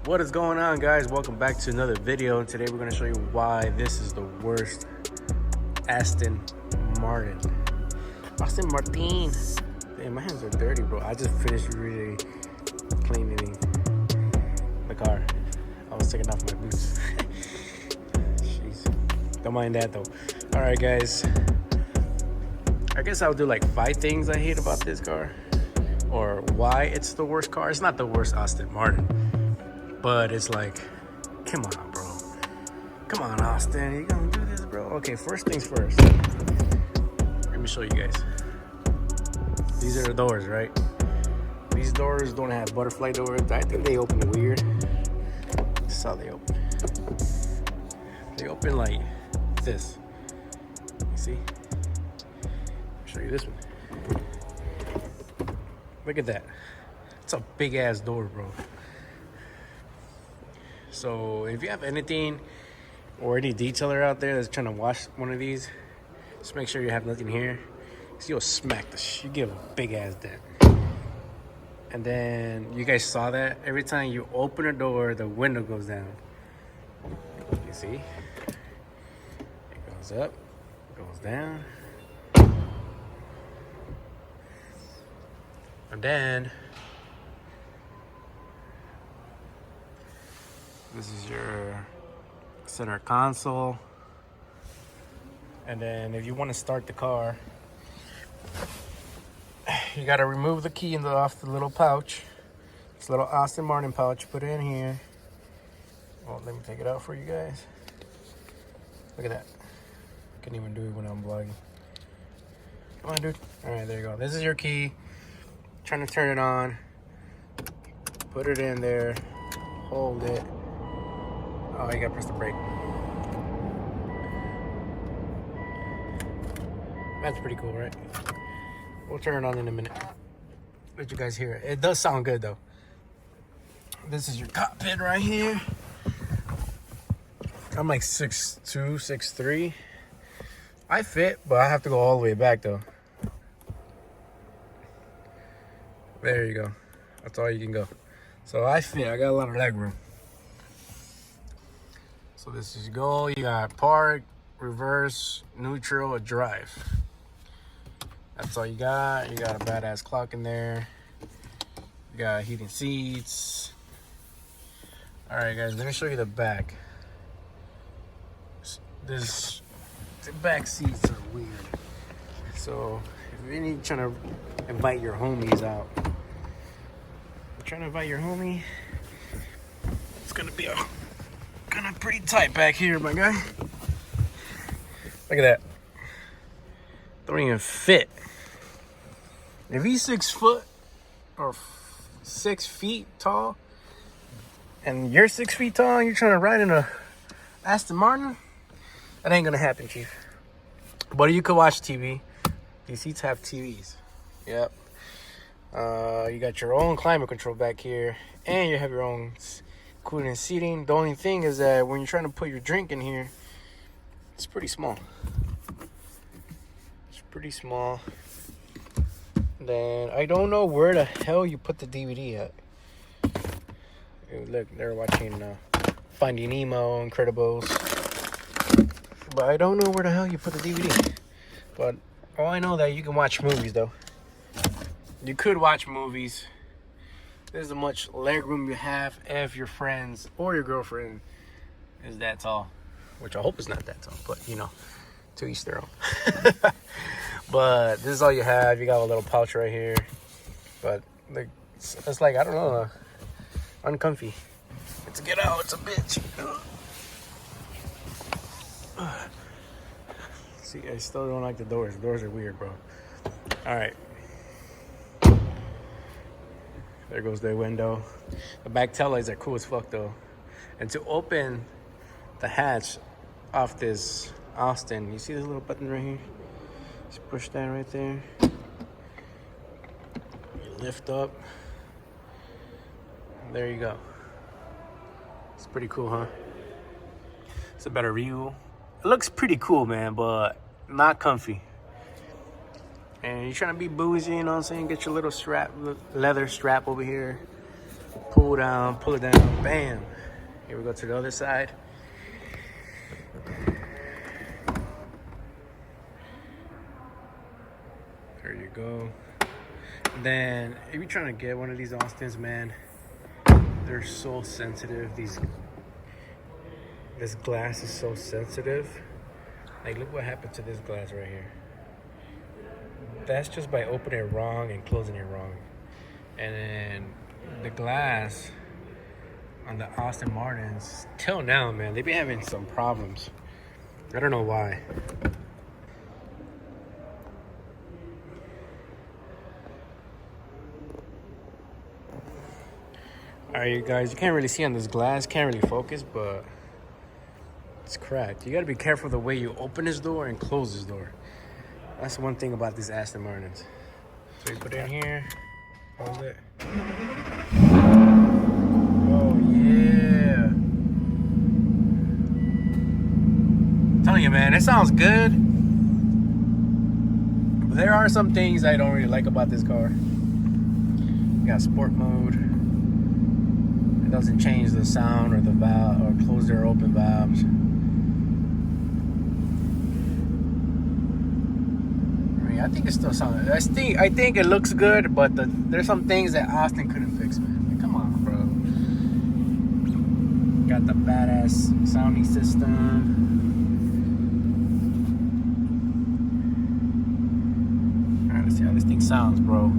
What is going on, guys? Welcome back to another video. And today we're going to show you why this is the worst Aston Martin. Aston Martin. Damn, my hands are dirty, bro. I just finished really cleaning the car. I was taking off my boots. Jeez. Don't mind that though. All right, guys. I guess I'll do like 5 things I hate about this car, or why it's the worst car. It's not the worst Aston Martin, but it's like, come on, bro. Come on, Aston. You gonna do this, bro? Okay, first things first. Let me show you guys. These are the doors, right? These doors don't have butterfly doors. I think they open weird. This is how they open. They open like this. You see? Show you this one. Look at that. It's a big ass door, bro. So if you have anything or any detailer out there that's trying to wash one of these, just make sure you have nothing here, because you'll smack the you give a big ass dent. And then you guys saw that every time you open a door, the window goes down. You see? It goes up, goes down. And then this is your center console. And then if you want to start the car, you got to remove the key off the little pouch. This little Aston Martin pouch, put it in here. Well, let me take it out for you guys. Look at that. I can't even do it when I'm vlogging. Come on, dude. All right, there you go. This is your key. Trying to turn it on, put it in there, hold it. Oh, you gotta press the brake. That's pretty cool, right? We'll turn it on in a minute. Let you guys hear it. It does sound good though. This is your cockpit right here. I'm like 6'2", 6'3". I fit, but I have to go all the way back though. There you go. That's all you can go. So I fit. I got a lot of leg room. So this is go. You got park, reverse, neutral, or drive. That's all you got. You got a badass clock in there. You got heating seats. All right, guys. Let me show you the back. The back seats are weird. So if you're really trying to invite your homies out, trying to invite your homie, it's gonna be kind of pretty tight back here, my guy. Look at that. Don't even fit. If he's 6 foot or 6 feet tall, and you're 6 feet tall and you're trying to ride in a Aston Martin, that ain't gonna happen, chief. But you could watch TV. These seats have TVs. Yep. You got your own climate control back here, and you have your own cooling and seating. The only thing is that when you're trying to put your drink in here, it's pretty small. It's pretty small. Then I don't know where the hell you put the DVD at. Look, they're watching Finding Nemo, Incredibles, but I don't know where the hell you put the DVD. But all I know that you can watch movies though. You could watch movies. There's how much leg room you have if your friends or your girlfriend is that tall, which I hope is not that tall, but you know, to each their own. But this is all you have. You got a little pouch right here, but it's like, I don't know, uncomfy. To get out, it's a bitch. See, I still don't like the doors. The doors are weird, bro. All right. There goes the window. The back taillights are cool as fuck though. And to open the hatch off this Aston, you see this little button right here? Just push that right there. You lift up. There you go. It's pretty cool, huh? It's a better view. It looks pretty cool, man, but not comfy. And you're trying to be bougie, you know what I'm saying? Get your little strap, leather strap over here. Pull down, pull it down, bam. Here we go to the other side. There you go. Then, if you're trying to get one of these Austins, man, they're so sensitive. This glass is so sensitive. Like, look what happened to this glass right here. That's just by opening it wrong and closing it wrong. And then the glass on the Aston Martins, till now, man, they've been having some problems. I don't know why. Alright, you guys, you can't really see on this glass, can't really focus, but it's cracked. You gotta be careful the way you open this door and close this door. That's one thing about these Aston Martins. So you put it in here, hold it. Oh yeah. I'm telling you, man, it sounds good. But there are some things I don't really like about this car. You got sport mode. It doesn't change the sound or the valve or close or open valves. I think it still sounds. I think it looks good, but there's some things that Aston couldn't fix, man. Like, come on, bro. Got the badass sounding system. Alright, let's see how this thing sounds, bro.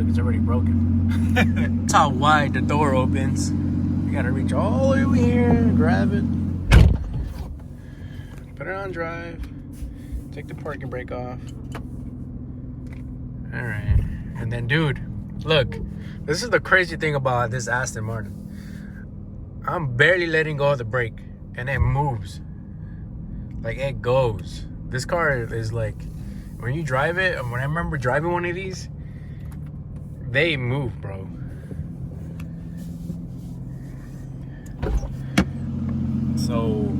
It's already broken. That's how wide the door opens. You gotta reach all the way over here and grab it. Put it on drive. Take the parking brake off. Alright. And then, dude, look. This is the crazy thing about this Aston Martin. I'm barely letting go of the brake. And it moves. Like, it goes. This car is like, when you drive it, when I remember driving one of these, they move, bro. So,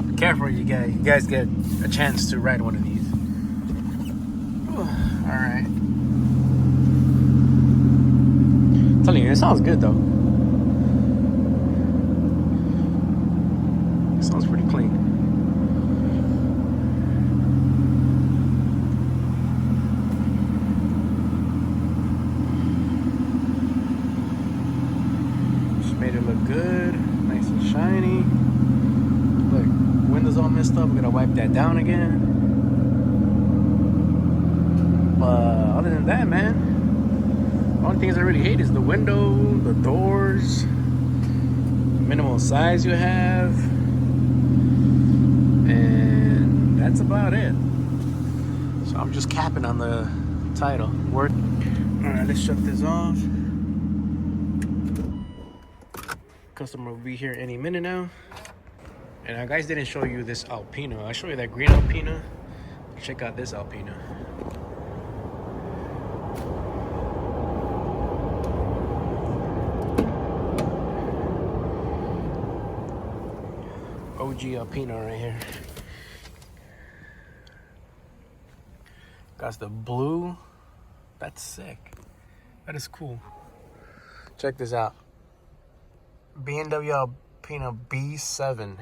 be careful, you guys get a chance to ride one of these. All right. I'm telling you, it sounds good though. It sounds pretty clean. Made it look good, nice and shiny. Look, windows all messed up. We're gonna wipe that down again. But other than that, man, the only things I really hate is the window, the doors, the minimal size you have, and that's about it. So I'm just capping on the title. Work. All right, let's shut this off. Customer will be here any minute now. And I guys didn't show you this Alpina. I'll show you that green Alpina. Check out this Alpina. OG Alpina right here. Got the blue. That's sick. That is cool. Check this out. BMW Alpina B7.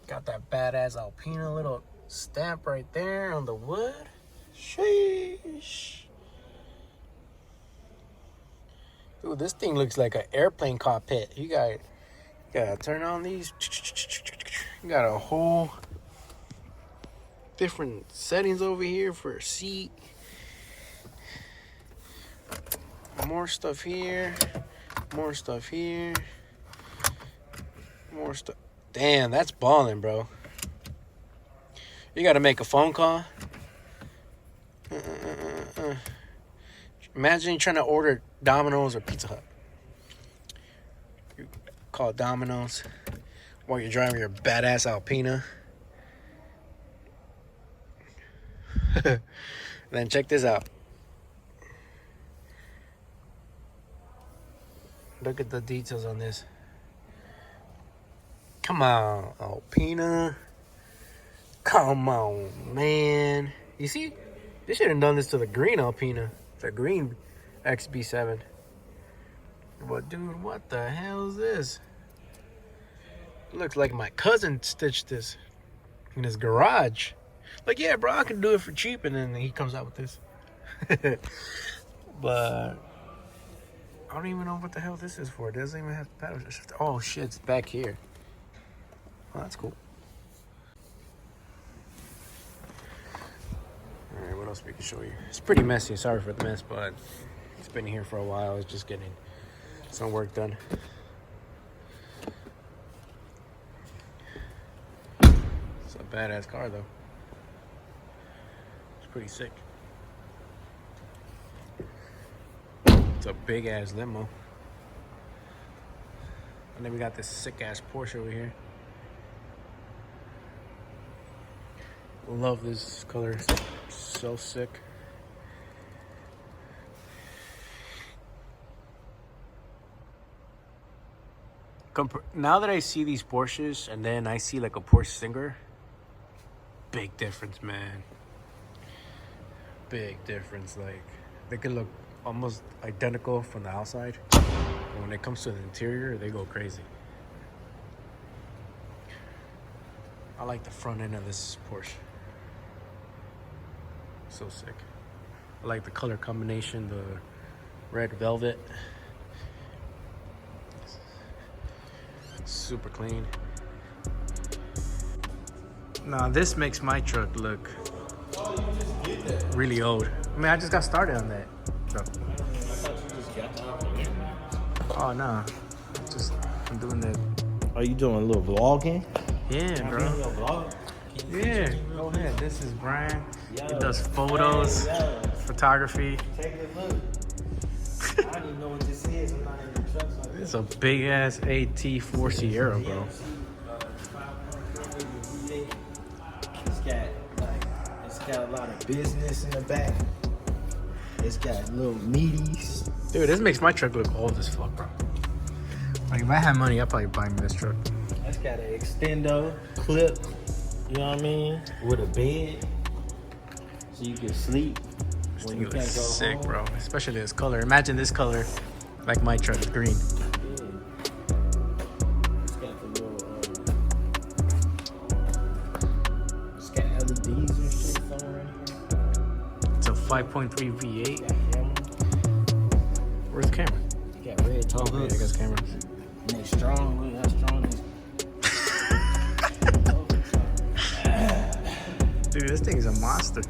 Got that badass Alpina little stamp right there on the wood. Sheesh. Dude, this thing looks like an airplane cockpit. You gotta turn on these. You got a whole different settings over here for a seat. More stuff here. More stuff here. More stuff. Damn, that's balling, bro. You gotta make a phone call. Imagine trying to order Domino's or Pizza Hut. You call Domino's while you're driving your badass Alpina. Then check this out. Look at the details on this. Come on, Alpina. Come on, man. You see? They should have done this to the green Alpina. The green XB7. But dude, what the hell is this? Looks like my cousin stitched this in his garage. Like, yeah, bro, I can do it for cheap. And then he comes out with this. But I don't even know what the hell this is for. It doesn't even have paddle shift. Oh, shit, it's back here. Oh, that's cool. All right, what else we can show you? It's pretty messy. Sorry for the mess, but it's been here for a while. It's just getting some work done. It's a badass car, though. It's pretty sick. It's a big ass limo. And then we got this sick ass Porsche over here. Love this color. It's so sick. Now that I see these Porsches and then I see like a Porsche Singer, big difference, man. Big difference. Like, they can look almost identical from the outside. But when it comes to the interior, they go crazy. I like the front end of this Porsche. So sick. I like the color combination, the red velvet. Super clean. Now this makes my truck look really old. I mean, I just got started on that. So. Oh no, I'm doing the. Are you doing a little vlogging? Yeah, bro. Yeah, go ahead. This is Brian. He does photos, photography. Take a look. I don't even know what this is. I'm not in the truck. It's a big ass AT4 Sierra, bro. It's got a lot of business in the back. It's got little meaties. Dude, this makes my truck look old as fuck, bro. Like, if I had money, I'd probably buy me this truck. It's got an extendo clip, you know what I mean, with a bed, so you can sleep when you can't go sick, home. bro. Especially this color. Imagine this color, like my truck, is green. Yeah. It's got the little, it's got LEDs and shit somewhere right here. It's a 5.3 V8. Where's the camera? You got red toe Oh, yeah, I hooks. guess cameras. And they strong. Look how strong this. Dude, this thing is a monster.